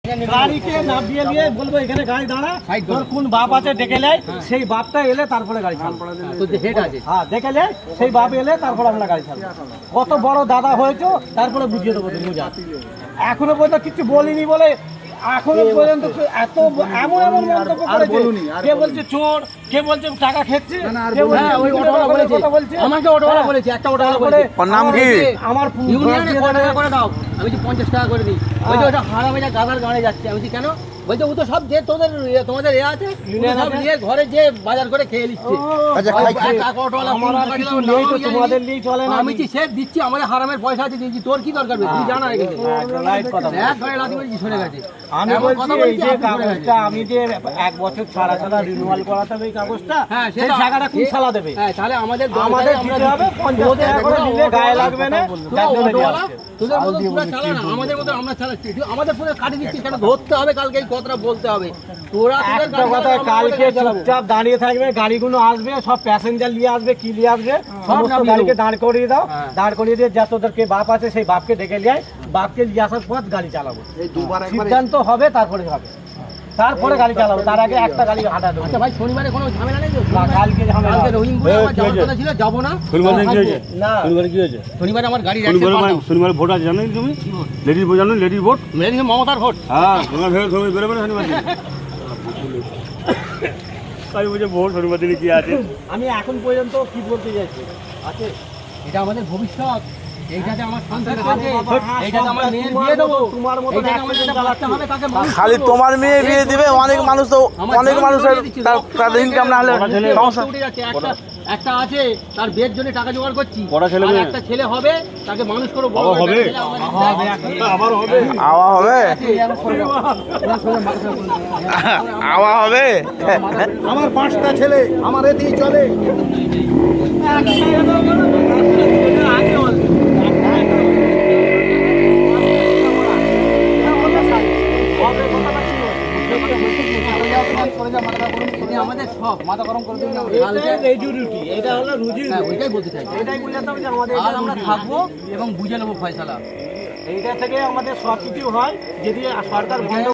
গাড়িকে নাম দিয়ে নিয়ে বলবো এখানে গাড়ি দাঁড়া, তোর কোন বাপ আছে ডেকে নেয়, সেই বাপটা এলে তারপরে গাড়ি ছাড়বো। হ্যাঁ দেখে নেয়, সেই বাপ এলে তারপরে আমরা গাড়ি ছাড়বো। কত বড় দাদা হয়েছো তারপরে বুঝিয়ে দেবো তুমি বুঝা। এখনো পর্যন্ত কিছু বলিনি বলে এখনো পর্যন্ত এত এমন এমন মন্তব্য করেছে। কে বলছে চোর, কে বলছে টাকা খেচ্ছে, কে বলছে ওই অটোওয়ালা বলছে, আমাকে অটোওয়ালা বলেছে, একটা অটোওয়ালা বলেছে ওর নাম কি? আমার ইউনিয়নে কত টাকা করে দাও? আমি বলছি 50 টাকা করে দিই। বলছে ওটা হারামে যা গাদার গানে যাচ্ছে। আমি বলছি কেন? বলছে ও তো সব যে তোমাদের এ আছে সব নিয়ে ঘরে যে বাজার করে খেয়ে নিচ্ছে। তোমাদের নিয়ে চলে না। আমি সে দিচ্ছি, আমাদের হারামের পয়সা আছে দিচ্ছি, তোর কি দরকার? তুই জানা রেখেছে এক ঘরে লাথি বলছি শুনে গেছে। আমি বলছি এই যে কাগজটা আমি যে 1 বছর ছাড়া ছাড়া রিনিউয়াল করাতে হবে, এই কাগজটা সেই জায়গাটা কোন সালা দেবে? তাহলে আমাদের দিতে হবে 50 টাকা করে দিলে গায়ে লাগবে না। তোদের মতো পুরো চালা না, আমাদের মতো আমরা চালাচ্ছি। আমাদের পুরো কাটি দিচ্ছি কেন? ধরতে হবে, কালকে এই কথাটা বলতে হবে। তোরা একটা কথা, কালকে চুপচাপ দাঁড়িয়ে থাকবে, গাড়িগুলো আসবে, সব প্যাসেঞ্জার নিয়ে আসবে, কি নিয়ে আসবে, সমস্ত গাড়িকে দাঁড় করিয়ে দাও। দাঁড় করিয়ে দিয়ে যা তোদেরকে বাপ আছে সেই বাপকে ডেকে নিয়ে আয়, বাপকে নিয়ে আসার পর গাড়ি চালাবো। সিদ্ধান্ত হবে তারপরে হবে, তারপরে গাড়ি চালাবো, তার আগে একটা গাড়ি হাঁটা দেবো। আচ্ছা ভাই, শনিবারে কোনো ঝামেলা নেই তো? কালকে ঝামেলা। কালকে রহিমপুরে আমার যাওয়ার কথা ছিল, যাবো না। শনিবারে কি হয়েছে? না শনিবারে কি হয়েছে? শনিবারে আমার গাড়ি শনিবারে ভোট আছে জানো তুমি? লেডিস ভোট জানো? লেডিস ভোট, মমতার ভোট। হ্যাঁ তোমার বেরোবে না শনিবার দিন। আমি বলছি ভোট শনিবার দিনে কি আছে? আমি এখন পর্যন্ত কি বলতে যাচ্ছি আছে, এটা আমাদের ভবিষ্যৎ। এইটাতে আমার সংসার আছে, এইটাতে আমার মেয়ের বিয়ে দেবো, তোমার মতো এইটাতে আমার যেটা বাচ্চা হবে তাকে মানুষ খালি করবো। তোমার মেয়ে বিয়ে দিবে? অনেক মানুষ তো, অনেক মানুষের তার ইনকাম না হলে সমস্যা। উঠে যাচ্ছে। একটা আছে তার বিয়ের জন্য টাকা জোগাড় করছি, বড় ছেলে আর মেয়ে। একটা ছেলে হবে, তাকে মানুষ করবো, বড় আবার হবে? ছেলে আমাদের আবার হবে? আওয়া হবে? আমার 5টা ছেলে আমার এতেই চলে। আমাদের সব মাথা গরম করে দিন। এটা হলো রুজি, ওইটাই বলতে চাই। এটাই বুঝাতে হবে যে আমাদের আর আমরা থাকবো এবং বুঝে নেবো ফয়সালা। এইটা থেকে আমাদের সব কিছু হয়। যদি সরকার বন্ধ